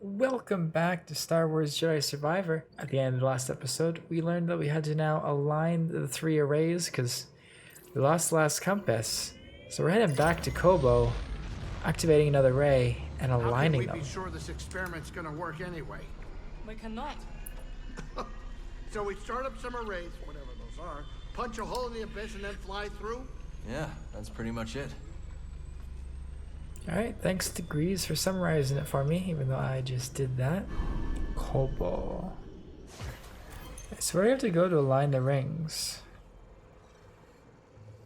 Welcome back to Star Wars Jedi Survivor. At the end of the last episode, we learned that we had to now align the three arrays because we lost the last compass. So we're heading back to Kobo, activating another array and aligning them. How can we be sure this experiment's gonna work anyway? We cannot. So we start up some arrays, whatever those are, punch a hole in the abyss and then fly through? Yeah, that's pretty much it. Alright, thanks to Grease for summarizing it for me, even though I just did that. Kobo. So where do you have to go to align the rings?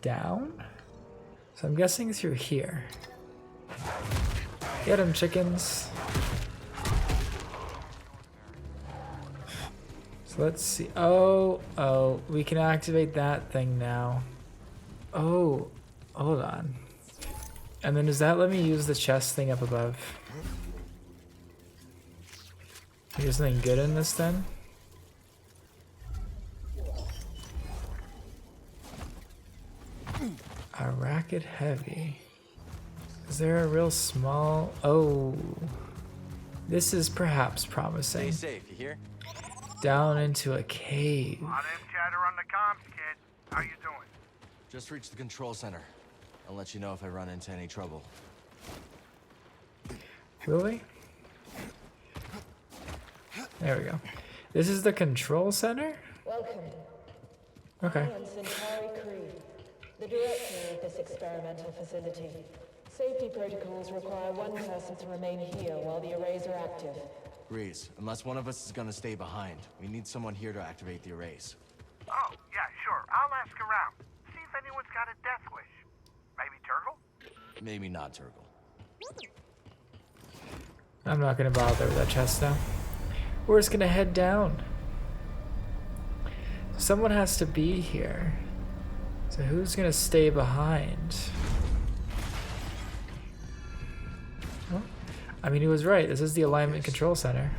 Down? So I'm guessing through here. Get 'em, chickens. So let's see. Oh, we can activate that thing now. Oh, hold on. And then does that let me use the chest thing up above? Is there something good in this then? A racket heavy. Is there a real small... Oh. This is perhaps promising. Stay safe, you hear? Down into a cave. A lot of chatter on the comms, kid. How you doing? Just reach the control center. I'll let you know if I run into any trouble. Really? There we go. This is the control center? Welcome. Okay. I am Centauri Creed, the director of this experimental facility. Safety protocols require one person to remain here while the arrays are active. Grease, unless one of us is gonna stay behind, we need someone here to activate the arrays. Oh, yeah, sure. I'll ask around. See if anyone's got a death wish. Maybe Turgle? Maybe not Turgle. I'm not gonna bother with that chest now. We're just gonna head down. Someone has to be here. So who's gonna stay behind? Well, I mean, he was right. This is the alignment control center.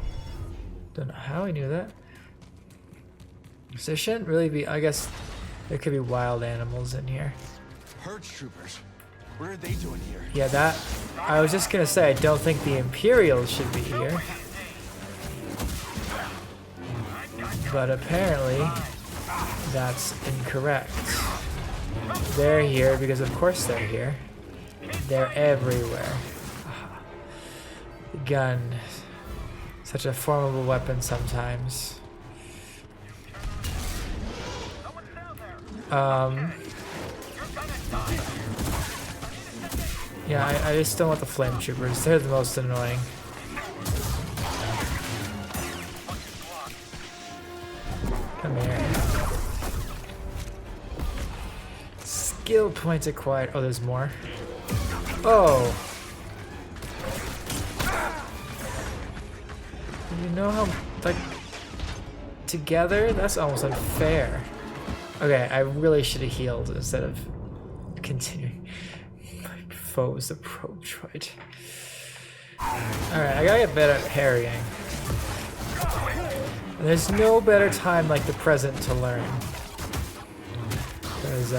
Don't know how he knew that. So there shouldn't really be, I guess there could be wild animals in here. Herd troopers. What are they doing here? Yeah, that, I was just gonna say, I don't think the Imperials should be here. But apparently, that's incorrect. They're here because of course they're here. They're everywhere. The gun. Such a formidable weapon sometimes. Yeah, I just don't want the flame troopers. They're the most annoying. Come here. Skill points acquired. Oh, there's more. Oh. You know how, like, together? That's almost unfair. Okay, I really should have healed instead of continuing. My foe is the probe droid. Alright, I gotta get better at parrying. And there's no better time like the present to learn. Because,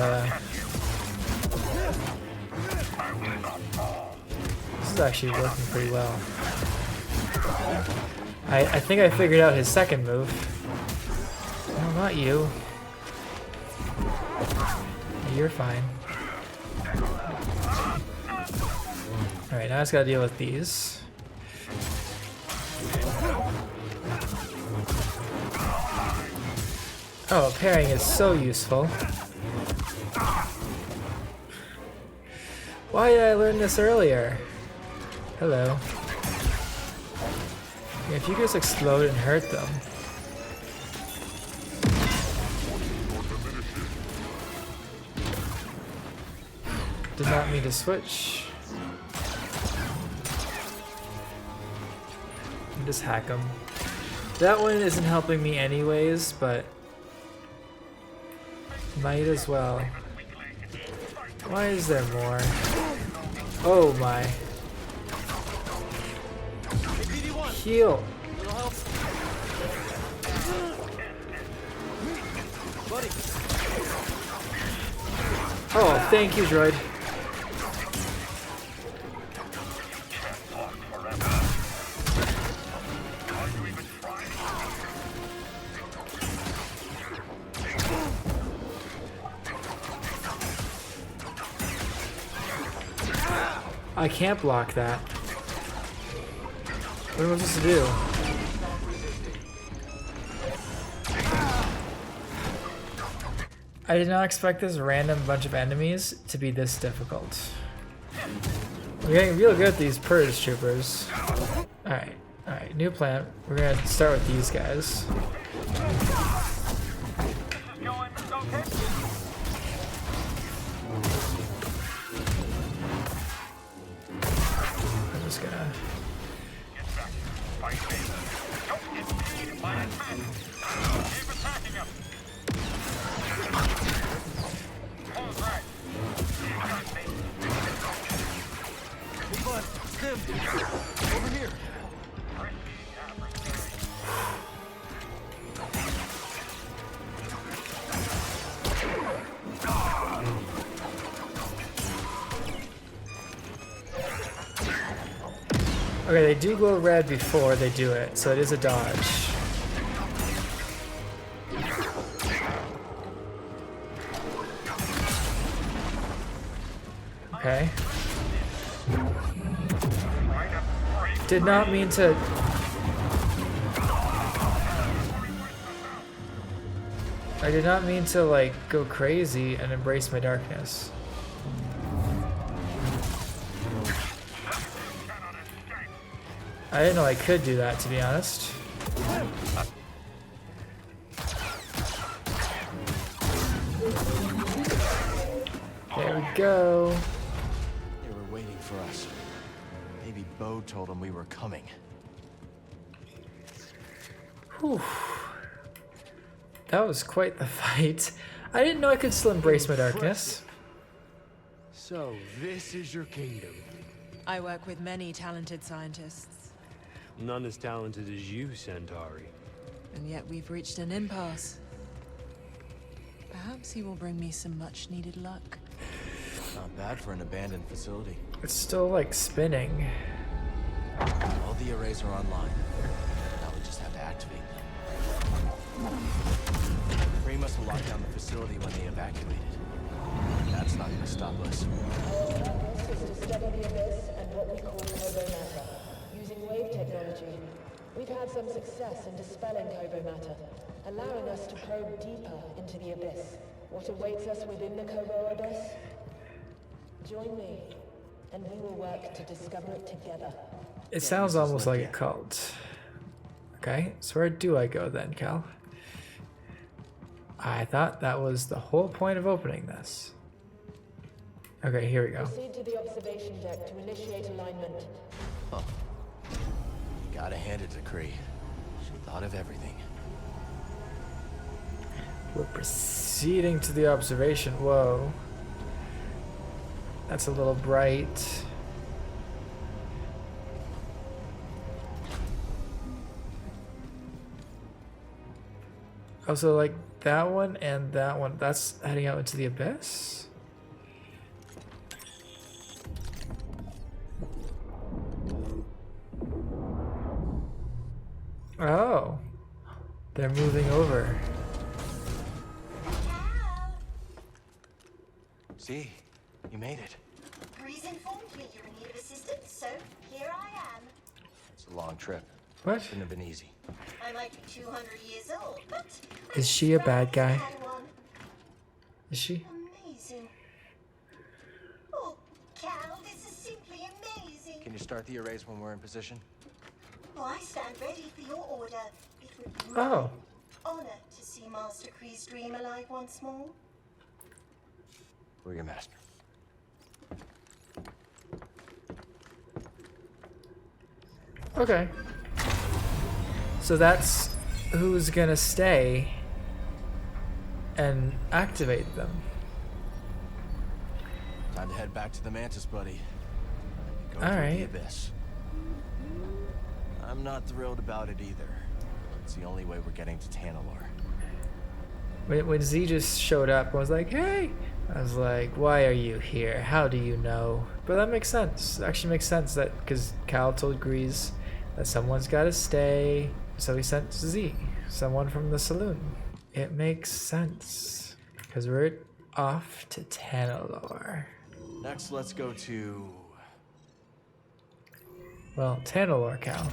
this is actually working pretty well. I think I figured out his second move. No, not you. You're fine. Alright, now I just gotta deal with these. Oh, parrying is so useful. Why did I learn this earlier? Hello. Yeah, if you could just explode and hurt them. Did not mean to switch. Just hack them. That one isn't helping me anyways, but might as well. Why is there more? Oh my. Heal. Oh, thank you, droid. I can't block that. What am I supposed to do? I did not expect this random bunch of enemies to be this difficult. We're getting real good at these purge troopers. Alright, new plan. We're gonna start with these guys. I'm just gonna... Over here. Okay, they do glow red before they do it, so it is a dodge. Okay. Did not mean to... I did not mean to, like, go crazy and embrace my darkness. I didn't know I could do that, to be honest. There we go. They were waiting for us. Maybe Bode told them we were coming. Whew. That was quite the fight. I didn't know I could still embrace my darkness. So, this is your kingdom. I work with many talented scientists, None as talented as you, Centauri. and yet we've reached an impasse. Perhaps he will bring me some much-needed luck. Not bad for an abandoned facility. It's still, like, spinning. All the arrays are online. Now we just have to activate them. Ray must have locked down the facility when they evacuated. That's not gonna stop us. Our purpose is to study the abyss and what we call Kobo matter, using wave technology. We've had some success in dispelling Kobo matter, allowing us to probe deeper into the abyss. What awaits us within the Kobo abyss? Join me, and we will work to discover it together. It sounds almost like a cult. Okay, so where do I go then, Cal? I thought that was the whole point of opening this. Okay, here we go. Proceed to the observation deck to initiate alignment. Gotta hand it to Kree. She thought of everything. We're proceeding to the observation. Whoa. That's a little bright. Also, like that one and that one, that's heading out into the abyss? Oh. They're moving over. See? You made it. Breeze informed me you're in need of assistance, so here I am. It's a long trip. What? Shouldn't have been easy. I might be 200 years old, but Is she a bad guy? I had one. Is she? Amazing. Oh, Cal, this is simply amazing. Can you start the arrays when we're in position? Oh, I stand ready for your order. It would be Oh. my honor to see Master Kree's dream alive once more. We're your master. Okay. So that's who's gonna stay and activate them. Time to head back to the Mantis, buddy. Go All through right. the abyss. I'm not thrilled about it either. It's the only way we're getting to Tanalore. When Z just showed up, I was like, hey! I was like, why are you here? How do you know? But that makes sense. It actually makes sense that because Cal told Grease that someone's gotta stay. So he sent Z, someone from the saloon. It makes sense. Because we're off to Tanalore. Next, let's go to Well, Tanalore cow.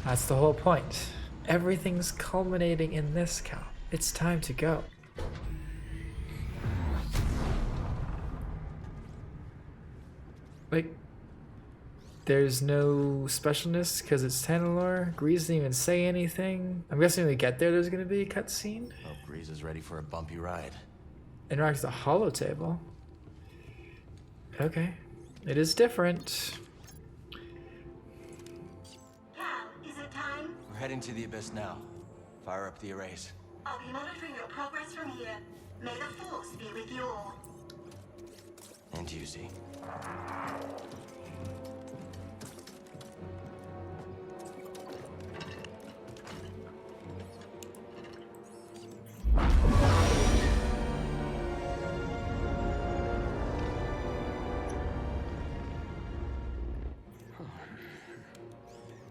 That's the whole point. Everything's culminating in this cow. It's time to go. Like, there's no specialness because it's Tanalore. Grease didn't even say anything. I'm guessing when we get there, there's gonna be a cutscene. Oh, Grease is ready for a bumpy ride. Interacts the holo table. Okay, it is different. Cal, is it time? We're heading to the Abyss now. Fire up the arrays. I'll be monitoring your progress from here. May the Force be with you all. And you, Z.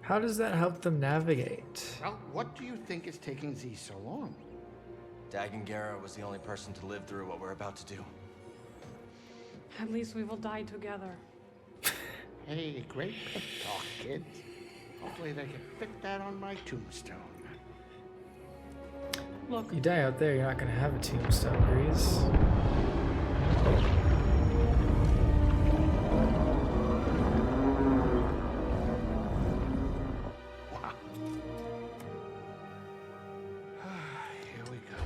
How does that help them navigate? Well, what do you think is taking Z so long? Dagengara was the only person to live through what we're about to do. At least we will die together. Hey, great pep talk, kids. Hopefully they can fit that on my tombstone. Look, You die out there, you're not gonna have a tombstone, Grease. Wow. Here we go.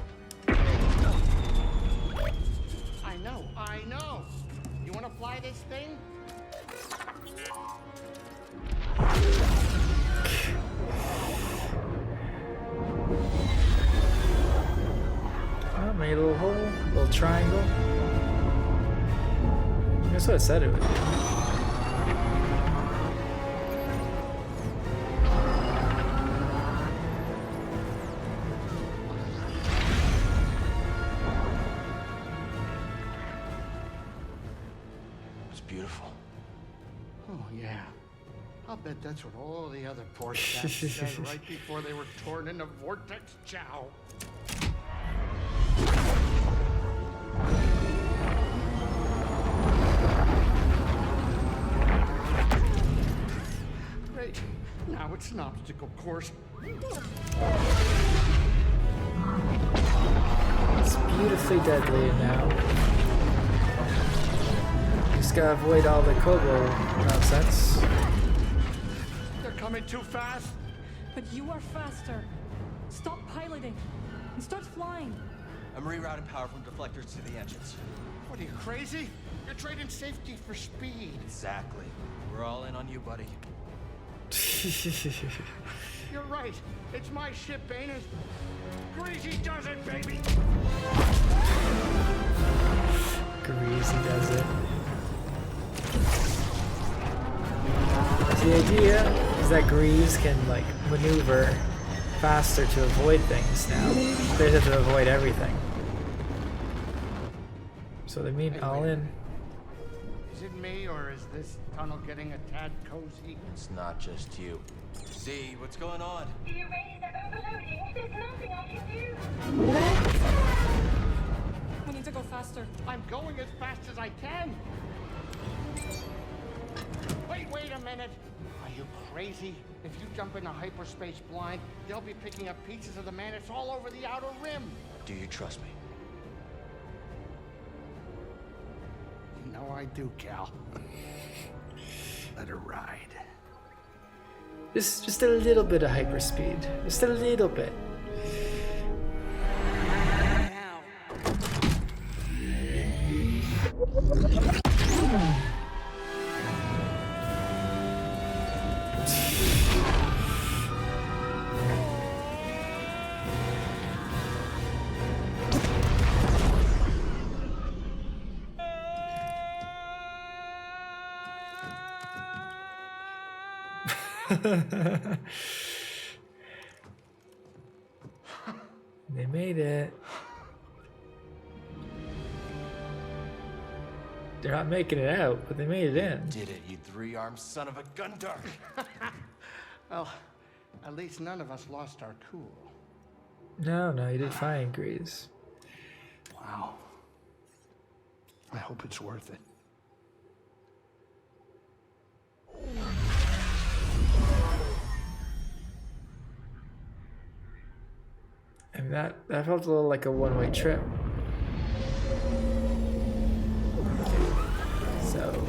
I know. You want to fly this thing? Oh, made a little hole, little triangle. That's what I said it would do. It's beautiful. Oh, yeah. I'll bet that's what all the other poor chaps said right before they were torn into Vortex Chow. Great. Now it's an obstacle course. It's beautifully deadly now. Just gotta avoid all the Kobo nonsense. They're coming too fast. but you are faster. Stop piloting and start flying. I'm rerouting power from deflectors to the engines. What are you, crazy? You're trading safety for speed. Exactly. We're all in on you, buddy. You're right. It's my ship, ain't it? Greasy does it, baby! Greasy does it. The idea is that Grease can, like, maneuver faster to avoid things now. They have to avoid everything. So they mean all in. Is it me, or is this tunnel getting a tad cozy? It's not just you. Z, what's going on? The arrays are overloading. There's nothing I can do. We need to go faster. I'm going as fast as I can. Wait a minute. Are you crazy? If you jump into hyperspace blind, they'll be picking up pieces of the Mantis all over the outer rim. Do you trust me? You know I do, Cal. Let her ride. Just a little bit of hyperspeed. Just a little bit. They made it. They're not making it out, but they made it in. Did it, you three-armed son of a gun dart! Well, at least none of us lost our cool. No, you did fine, Grease. Wow. I hope it's worth it. That felt a little like a one-way trip. So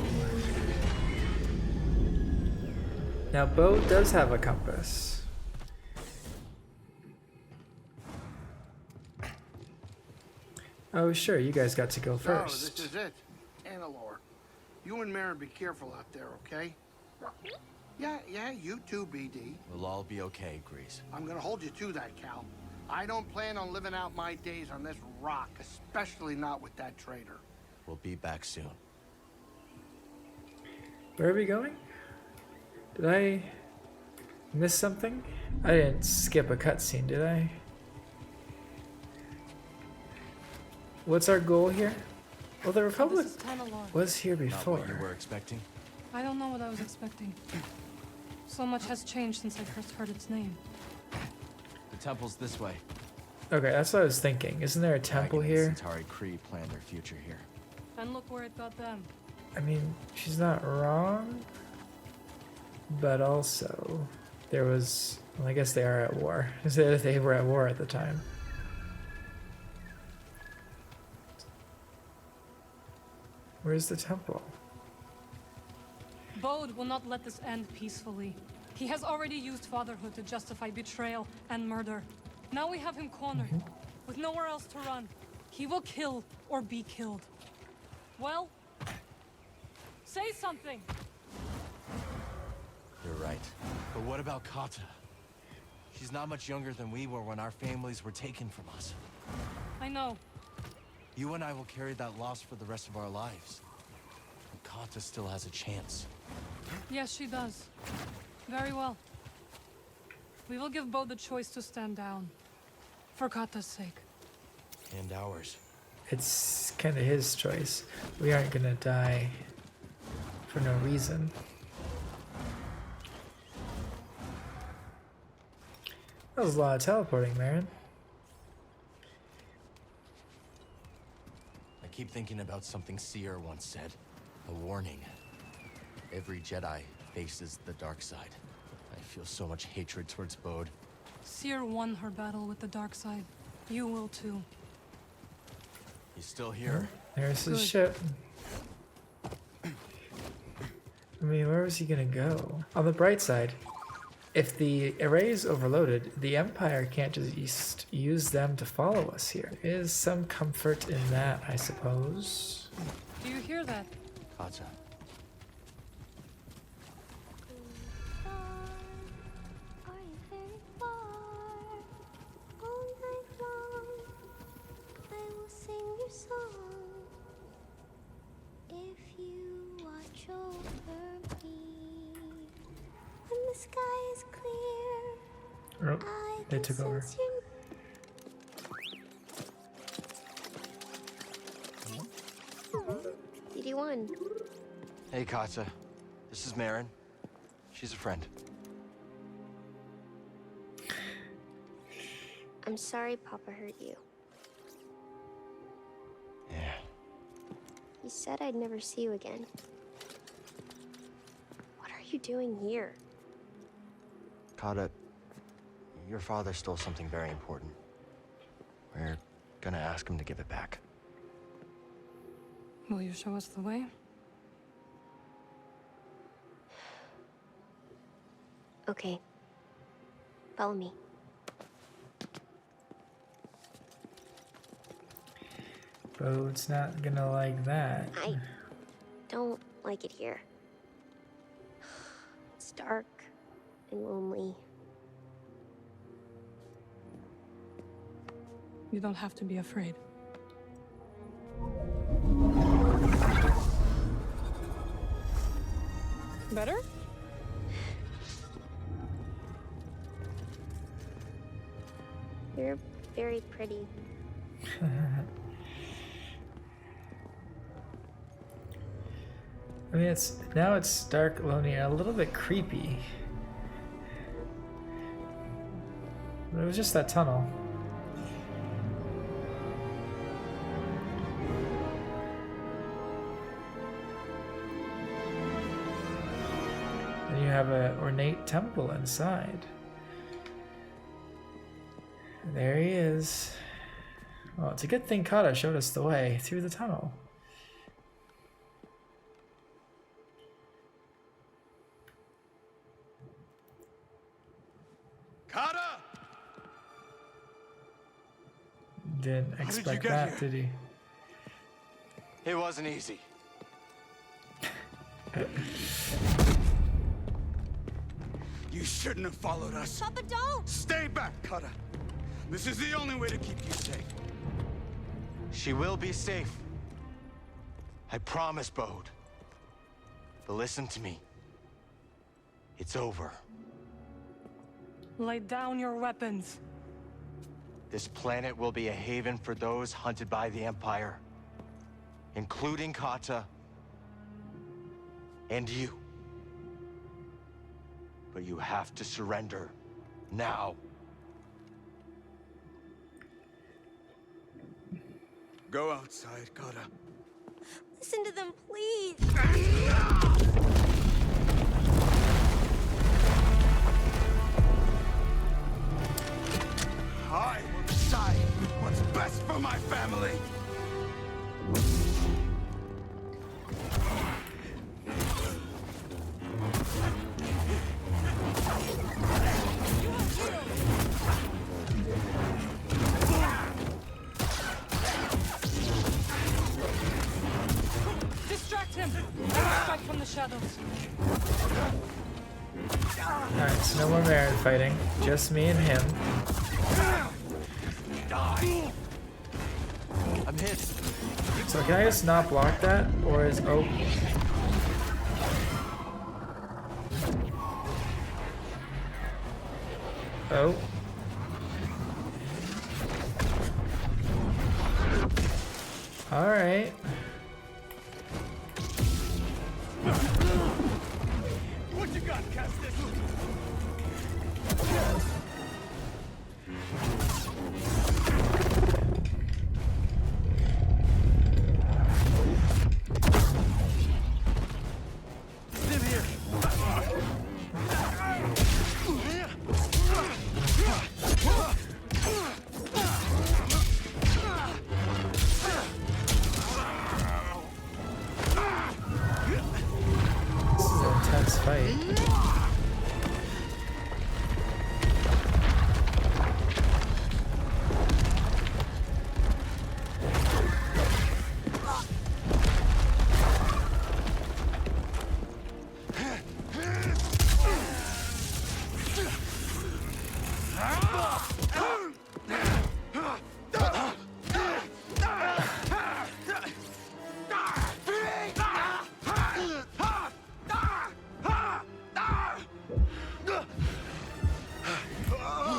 now Bode does have a compass. Oh sure, you guys got to go first. So, this is it. Tanalore. You and Marin be careful out there, okay? Yeah, you too, BD. We'll all be okay, Grease. I'm gonna hold you to that, Cal. I don't plan on living out my days on this rock, especially not with that traitor. We'll be back soon. Where are we going? Did I miss something? I didn't skip a cutscene, did I? What's our goal here? Well, the Republic This is Tanalore. was here Not before. what you were expecting? I don't know what I was expecting. So much has changed since I first heard its name. The temple's this way. Okay, that's what I was thinking. Isn't there a temple Dragon here? and Centauri Kree planned their future here. And look where it got them. I mean, she's not wrong. But also, there was... Well, I guess they are at war. They were at war at the time. Where's the temple? Bode will not let this end peacefully. He has already used fatherhood to justify betrayal and murder. Now we have him cornered, with nowhere else to run. He will kill or be killed. Well, say something! You're right. But what about Kata? She's not much younger than we were when our families were taken from us. I know. You and I will carry that loss for the rest of our lives. And Kata still has a chance. Yes, she does. Very well. We will give Bode the choice to stand down. For Kata's sake. And ours. It's kind of his choice. We aren't gonna die for no reason. That was a lot of teleporting, Marin. I keep thinking about something Seer once said. A warning. Every Jedi faces the dark side. I feel so much hatred towards Bode. Seer won her battle with the dark side. You will too. He's still here. There's his Good. ship. I mean, where was he gonna go? On the bright side, if the array is overloaded, the Empire can't just use them to follow us here. There is some comfort in that, I suppose. Do you hear that? Kata. Oh, they took over. DD1. Hey, Kata. This is Marin. She's a friend. I'm sorry Papa hurt you. Yeah. He said I'd never see you again. What are you doing here? Kata, your father stole something very important. We're gonna ask him to give it back. Will you show us the way? Okay. Follow me. Bode's not gonna like that. I don't like it here. It's dark and lonely. You don't have to be afraid. Better? You're very pretty. I mean, it's dark, lonely, and a little bit creepy. But it was just that tunnel. And you have an ornate temple inside. There he is. Well, it's a good thing Kata showed us the way through the tunnel. Kata! Didn't expect that, did he? It wasn't easy. You shouldn't have followed us. Papa, don't! Stay back, Kata. This is the only way to keep you safe. She will be safe. I promise, Bode. But listen to me. It's over. Lay down your weapons. This planet will be a haven for those hunted by the Empire, including Kata and you. But you have to surrender now. Go outside, Kata. Listen to them, please! I will decide what's best for my family. Distract him! I will strike from the shadows. Alright, so no more Marin fighting. Just me and him. I'm hit. So can I just not block that? Or is... Oh. Oh. Alright. What you got, Kestis?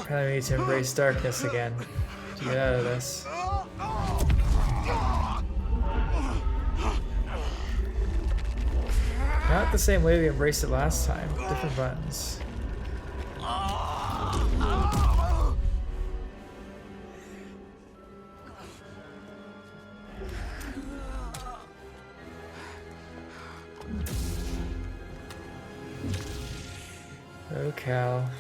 I need to embrace darkness again to get out of this. Not the same way we embraced it last time. Different buttons. Oh, Cal.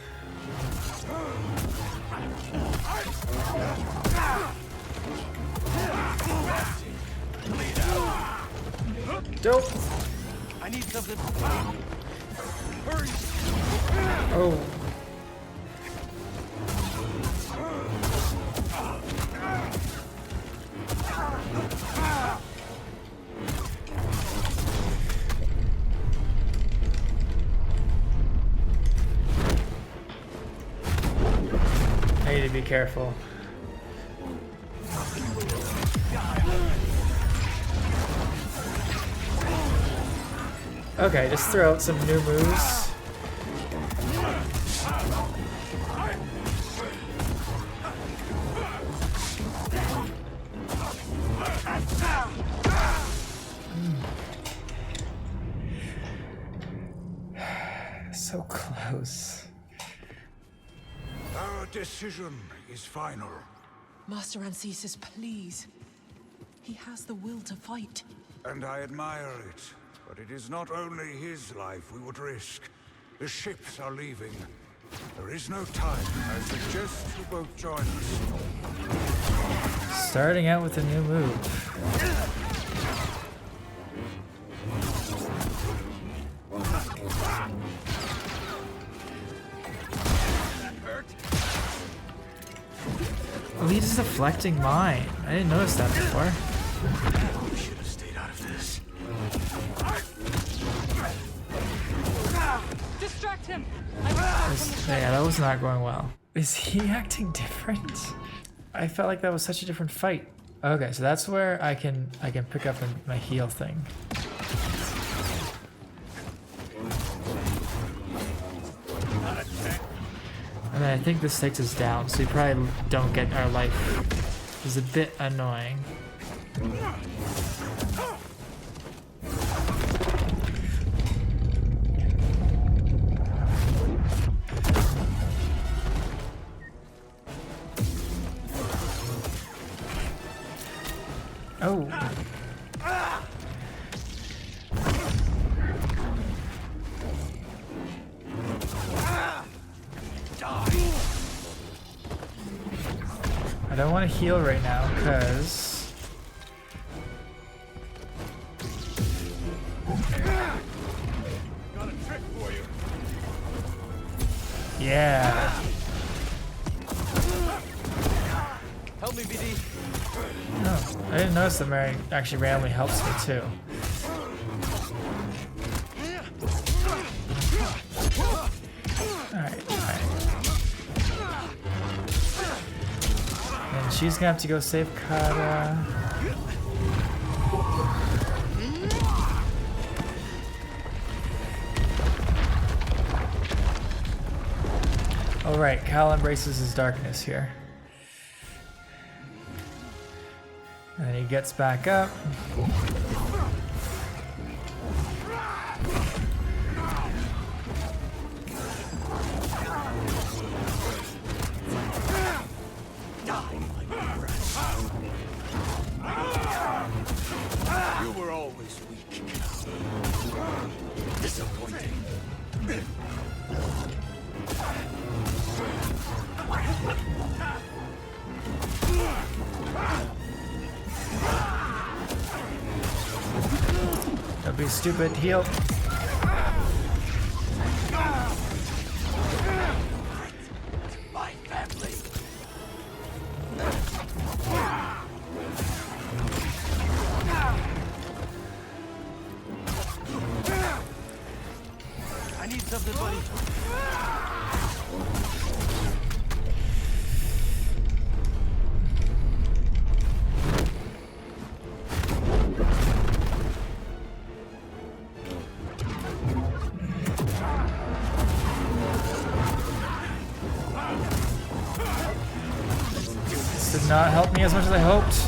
Don't. I need something. Hurry! Oh. I need to be careful. Okay, just throw out some new moves. So close. Our decision is final. Master Ancesis, please. He has the will to fight. And I admire it. But it is not only his life we would risk. The ships are leaving. There is no time. I suggest you both join us. Starting out with a new move. Oh, he's just deflecting mine. I didn't notice that before. We should have stayed out of this. Distract him! Yeah, that was not going well. Is he acting different? I felt like that was such a different fight. Okay, so that's where I can pick up my heal thing. And then I think this takes us down, so we probably don't get our life. It's a bit annoying. Oh. I don't want to heal right now, because Got a trick for you. yeah. Help me, BD. Oh, I didn't notice that Mary actually randomly helps me too. Alright. And she's gonna have to go save Kata. Alright, Cal embraces his darkness here. And then he gets back up. You were always weak. Disappointing. Don't be stupid, heal. My family. I need something, buddy. This did not help me as much as I hoped.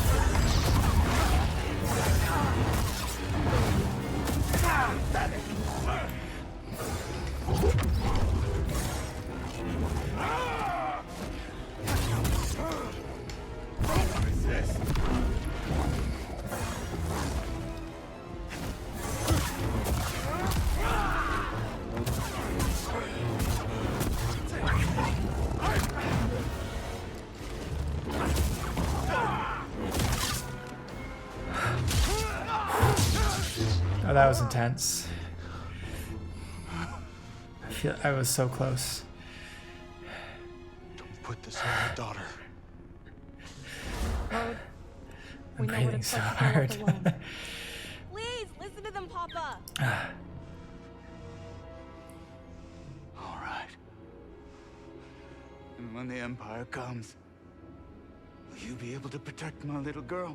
Oh, that was intense. I feel I was so close. Don't put this on your daughter. Bode, I'm we know what breathing it's so like to feel hard. left alone. Please, listen to them, Papa. All right. And when the Empire comes, will you be able to protect my little girl?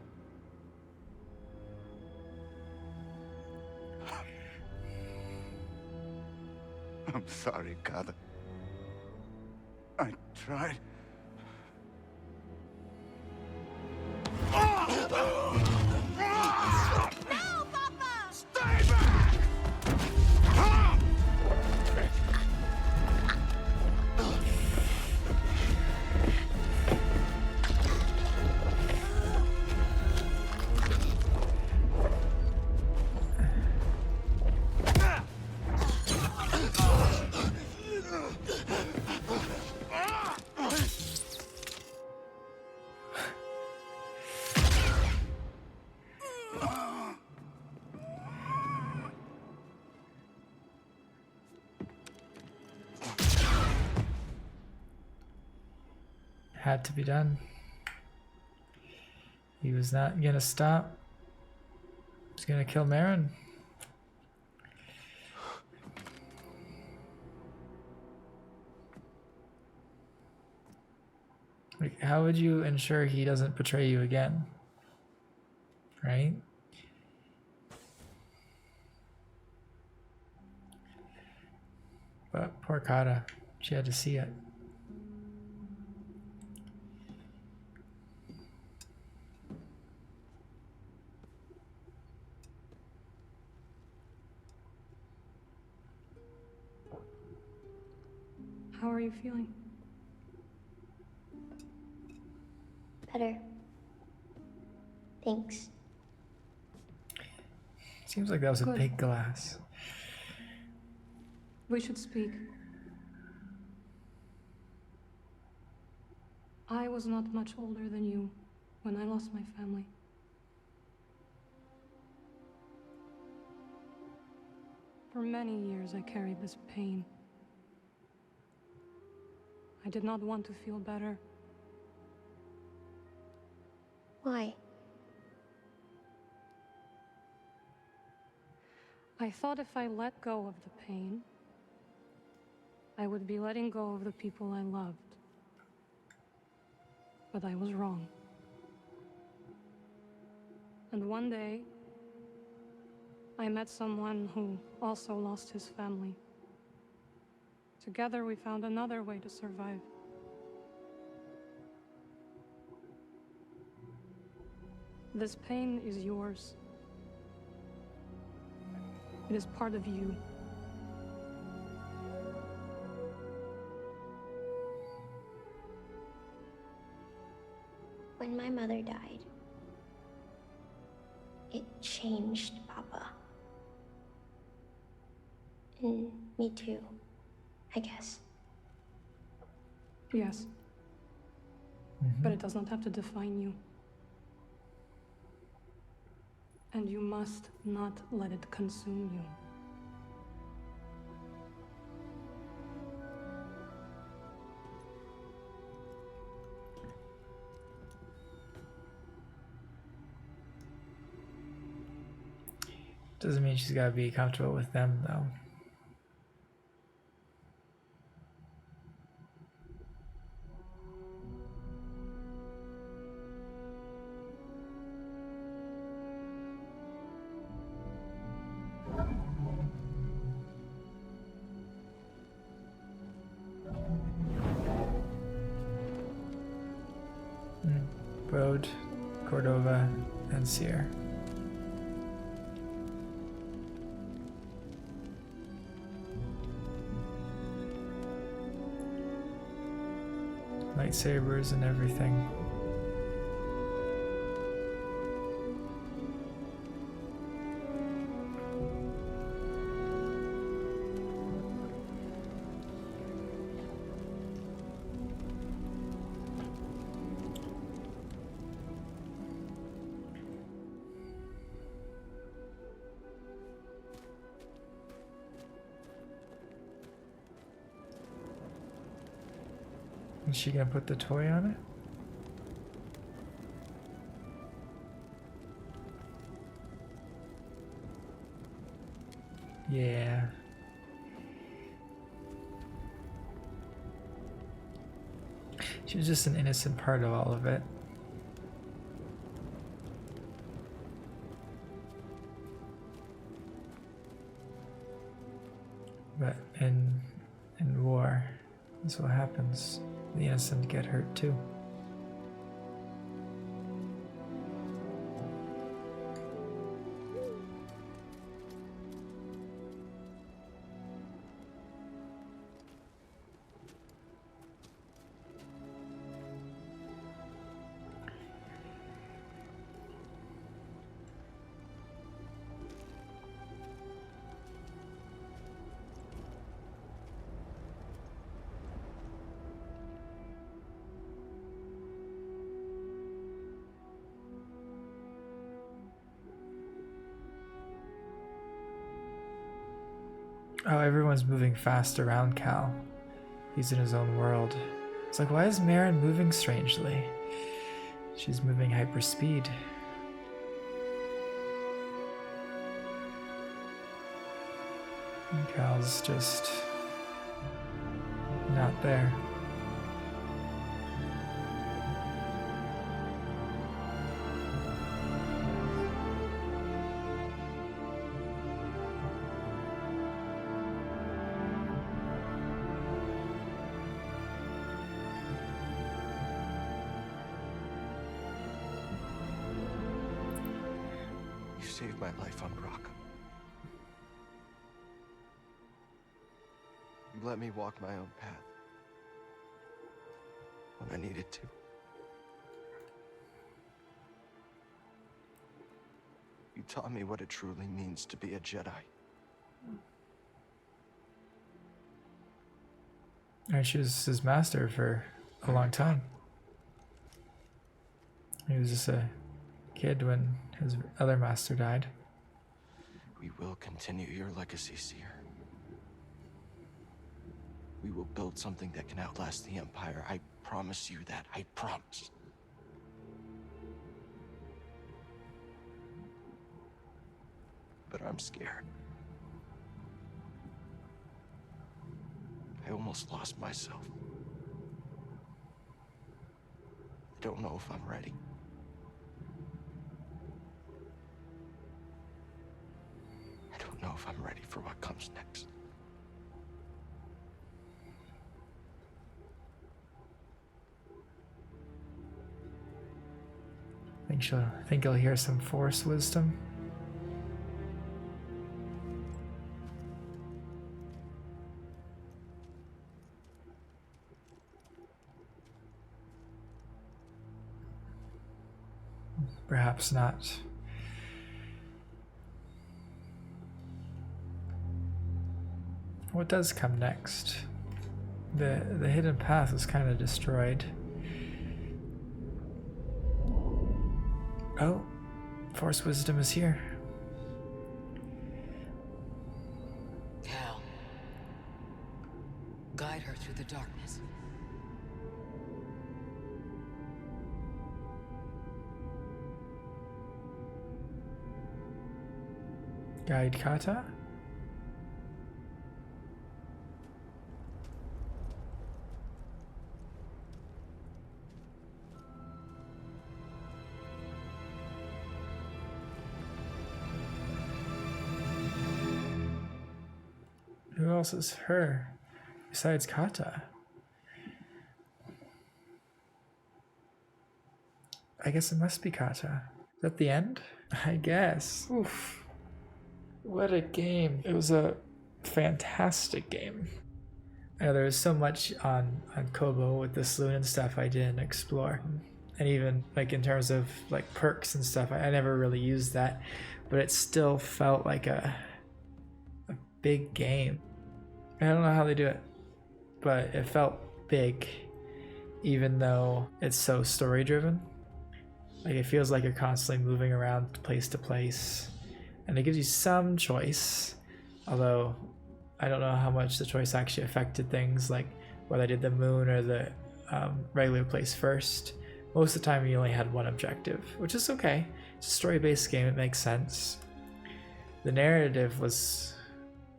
I'm sorry, Kata. I tried. No, Papa! Stay back! Had to be done. He was not gonna stop. He was gonna kill Marin. Like, how would you ensure he doesn't betray you again? Right? But poor Kata, she had to see it. How are you feeling? Better. Thanks. Seems like that was a Good. big glass. We should speak. I was not much older than you when I lost my family. For many years I carried this pain. I did not want to feel better. Why? I thought if I let go of the pain, I would be letting go of the people I loved. But I was wrong. And one day, I met someone who also lost his family. Together we found another way to survive. This pain is yours. It is part of you. When my mother died, it changed Papa. And me too, I guess. Yes. But it does not have to define you. And you must not let it consume you. Doesn't mean she's gotta be comfortable with them, though. Bode, Cordova, and Seer. Lightsabers and everything. Is she gonna put the toy on it? Yeah. She was just an innocent part of all of it. But in war, that's what happens. The innocent get hurt too. Oh, everyone's moving fast around Cal. He's in his own world. It's like, why is Marin moving strangely? She's moving hyperspeed. And Cal's just not there. You saved my life on Brock. You let me walk my own path when I needed to. You taught me what it truly means to be a Jedi. And she was his master for a long time. He was just a kid when his other master died. We will continue your legacy, Seer. We will build something that can outlast the Empire. I promise you that. I promise. But I'm scared. I almost lost myself. I don't know if I'm ready. I don't know if I'm ready for what comes next. Think you'll hear some Force wisdom. Perhaps not. What does come next? The hidden path was kind of destroyed. Oh, Force wisdom is here. Cal, guide her through the darkness. Guide Kata? Who else is her besides Kata? I guess it must be Kata. Is that the end? I guess. Oof. What a game. It was a fantastic game. I know there was so much on Kobo with the saloon and stuff I didn't explore. And even like in terms of like perks and stuff, I never really used that. But it still felt like a big game. I don't know how they do it, but it felt big, even though it's so story driven. Like it feels like you're constantly moving around place to place, and it gives you some choice, although I don't know how much the choice actually affected things, like whether I did the moon or the regular place first. Most of the time you only had one objective, which is okay. It's a story-based game, it makes sense. The narrative was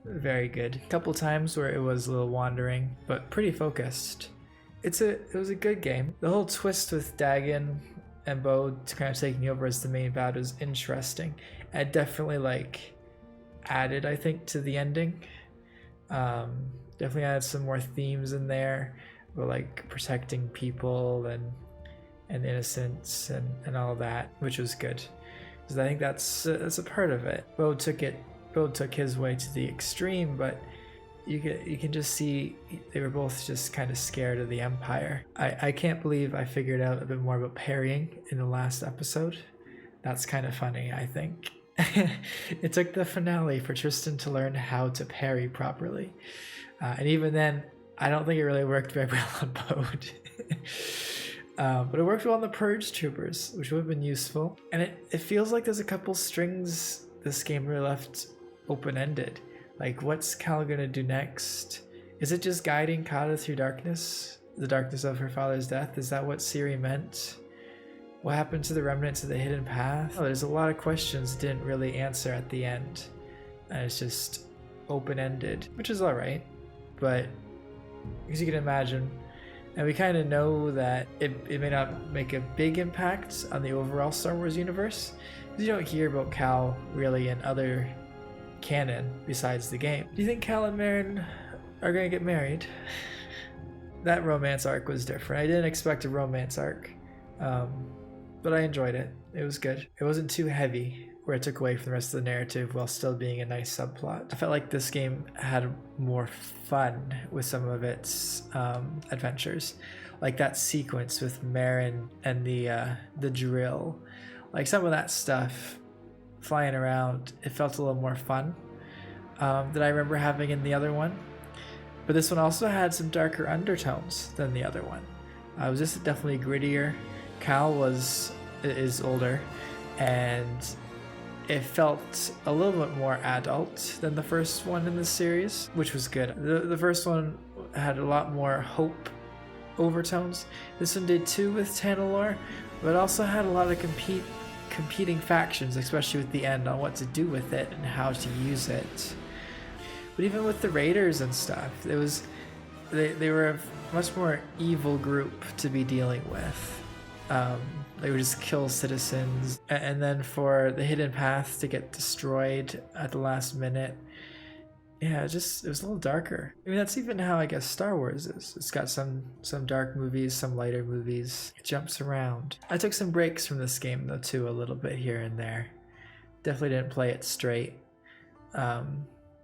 very good. A couple times where it was a little wandering, but pretty focused. It was a good game. The whole twist with Dagon and Bode kind of taking over as the main bad was interesting. It definitely like added, I think, to the ending. Definitely added some more themes in there, but like protecting people and innocence and all that, which was good. Because I think that's a part of it. Bode took his way to the extreme, but you can just see they were both just kind of scared of the Empire. I can't believe I figured out a bit more about parrying in the last episode. That's kind of funny, I think. It took the finale for Tristan to learn how to parry properly. And even then, I don't think it really worked very well on Bode. But it worked well on the Purge Troopers, which would have been useful. And it feels like there's a couple strings this game really left open-ended. Like, what's Cal gonna do next? Is it just guiding Kata through darkness? the darkness of her father's death? Is that what Ciri meant? What happened to the remnants of the hidden path? Oh, there's a lot of questions didn't really answer at the end. And it's just open-ended, which is alright. But, as you can imagine, and we kind of know that it may not make a big impact on the overall Star Wars universe, because you don't hear about Cal really in other canon besides the game. Do you think Cal and Merrin are going to get married? That romance arc was different. I didn't expect a romance arc, but I enjoyed it. It was good. It wasn't too heavy, where it took away from the rest of the narrative while still being a nice subplot. I felt like this game had more fun with some of its adventures, like that sequence with Merrin and the drill. Like some of that stuff flying around, it felt a little more fun than I remember having in the other one. But this one also had some darker undertones than the other one. It was just definitely grittier. Cal is older, and it felt a little bit more adult than the first one in the series, which was good. The first one had a lot more hope overtones. This one did too with Tanalore, but also had a lot of competing factions, especially with the end, on what to do with it and how to use it. But even with the Raiders and stuff, they were a much more evil group to be dealing with. They would just kill citizens, and then for the hidden path to get destroyed at the last minute, yeah, it was a little darker. I mean, that's even how I guess Star Wars is. It's got some dark movies, some lighter movies. It jumps around. I took some breaks from this game though too, a little bit here and there. Definitely didn't play it straight,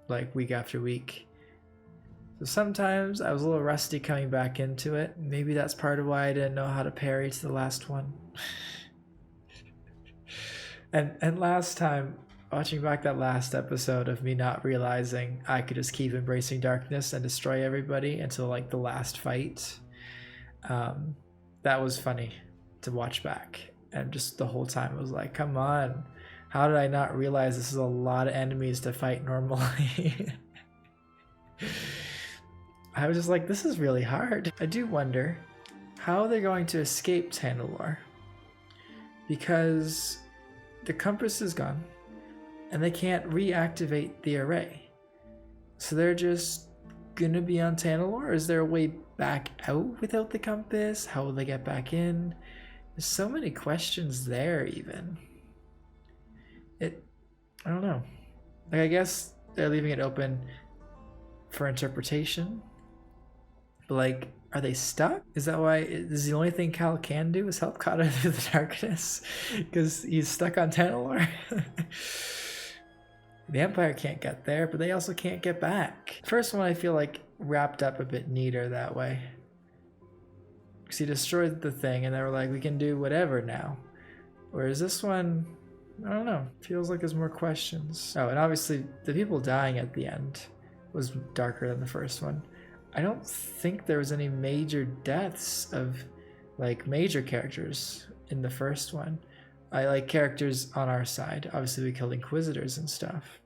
like week after week. So sometimes I was a little rusty coming back into it. Maybe that's part of why I didn't know how to parry to the last one. and last time, watching back that last episode of me not realizing I could just keep embracing darkness and destroy everybody until like the last fight, that was funny to watch back. And just the whole time it was like, come on, how did I not realize this is a lot of enemies to fight normally? I was just like, this is really hard. I do wonder how they're going to escape Tanalore, because the compass is gone and they can't reactivate the array. So they're just gonna be on Tanalore? Is there a way back out without the compass? How will they get back in? There's so many questions there even. I don't know. Like, I guess they're leaving it open for interpretation. But like, are they stuck? Is that why is the only thing Cal can do is help Kata through the darkness? Because he's stuck on Tanalore? The Empire can't get there, but they also can't get back. First one I feel like wrapped up a bit neater that way. Because he destroyed the thing and they were like, we can do whatever now. Whereas this one, I don't know, feels like there's more questions. Oh, and obviously the people dying at the end was darker than the first one. I don't think there was any major deaths of like major characters in the first one. I like characters on our side. Obviously we killed Inquisitors and stuff.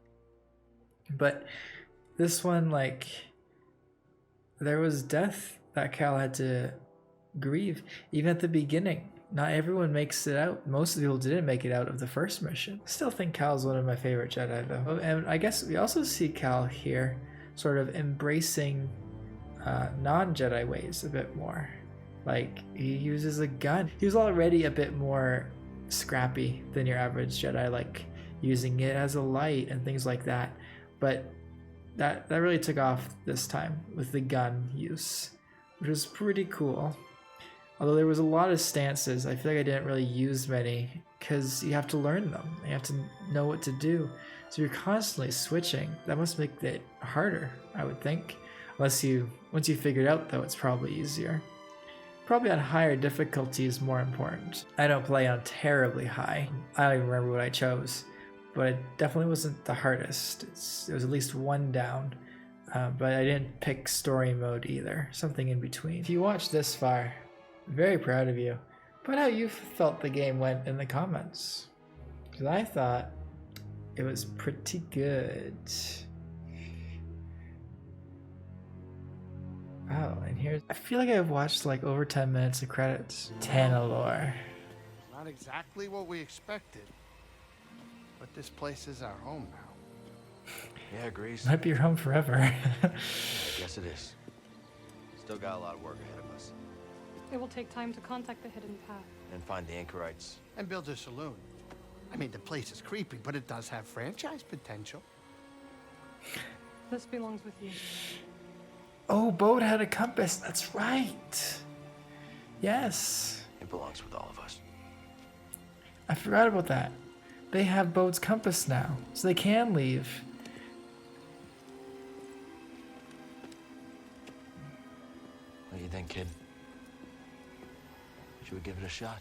But this one, like, there was death that Cal had to grieve. Even at the beginning, not everyone makes it out. Most of the people didn't make it out of the first mission. I still think Cal's one of my favorite Jedi though. And I guess we also see Cal here sort of embracing non-Jedi ways a bit more. Like, he uses a gun. He was already a bit more scrappy than your average Jedi, like using it as a light and things like that. But that really took off this time with the gun use, which was pretty cool. Although there was a lot of stances, I feel like I didn't really use many because you have to learn them. You have to know what to do. So you're constantly switching. That must make it harder, I would think. Once you figure it out though, it's probably easier. Probably on higher difficulty is more important. I don't play on terribly high. I don't even remember what I chose, but it definitely wasn't the hardest. It was at least one down, but I didn't pick story mode either. Something in between. If you watched this far, very proud of you. Put how you felt the game went in the comments, because I thought it was pretty good. Wow, and here's... I feel like I've watched like over 10 minutes of credits. Tanalore. Not exactly what we expected. But this place is our home now. Yeah, Grease. Might be your home forever. I guess it is. Still got a lot of work ahead of us. It will take time to contact the hidden path. And find the anchorites. And build a saloon. I mean, the place is creepy, but it does have franchise potential. This belongs with you. Oh, Bode had a compass. That's right. Yes. It belongs with all of us. I forgot about that. They have Bode's compass now, so they can leave. What do you think, kid? Should we give it a shot?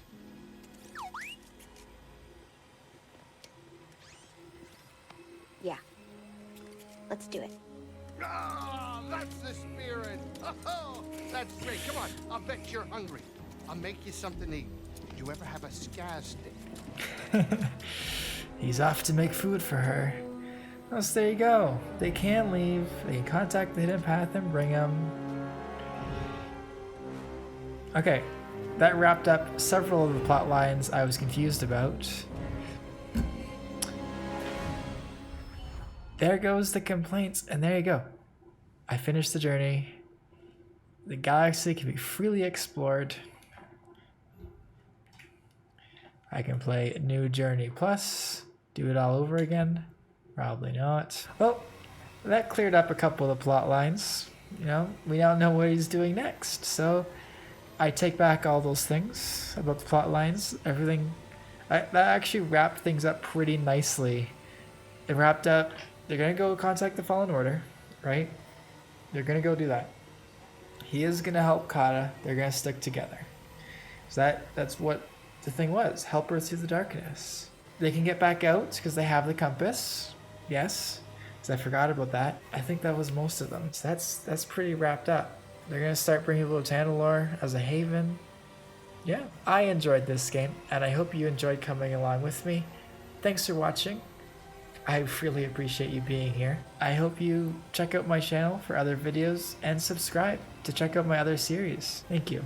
Yeah. Let's do it. Ah, that's the spirit. Oh, that's great. Come on, I'll bet you're hungry. I'll make you something to eat. Did you ever have a scaz stick? He's off to make food for her. Oh, so there you go. They can leave. They can contact the hidden path and bring him. Okay, that wrapped up several of the plot lines I was confused about. There goes the complaints, and there you go. I finished the journey. The galaxy can be freely explored. I can play New Journey Plus, do it all over again. Probably not. Well, that cleared up a couple of the plot lines. You know, we now know what he's doing next, so I take back all those things about the plot lines. Everything, that actually wrapped things up pretty nicely. It wrapped up. They're gonna go contact the Fallen Order, right? They're gonna go do that. He is gonna help Kata. They're gonna stick together. So that's what the thing was. Help her through the darkness. They can get back out because they have the compass. Yes, because I forgot about that. I think that was most of them. So that's pretty wrapped up. They're gonna start bringing people to Tanalore as a haven. Yeah, I enjoyed this game, and I hope you enjoyed coming along with me. Thanks for watching. I really appreciate you being here. I hope you check out my channel for other videos and subscribe to check out my other series. Thank you.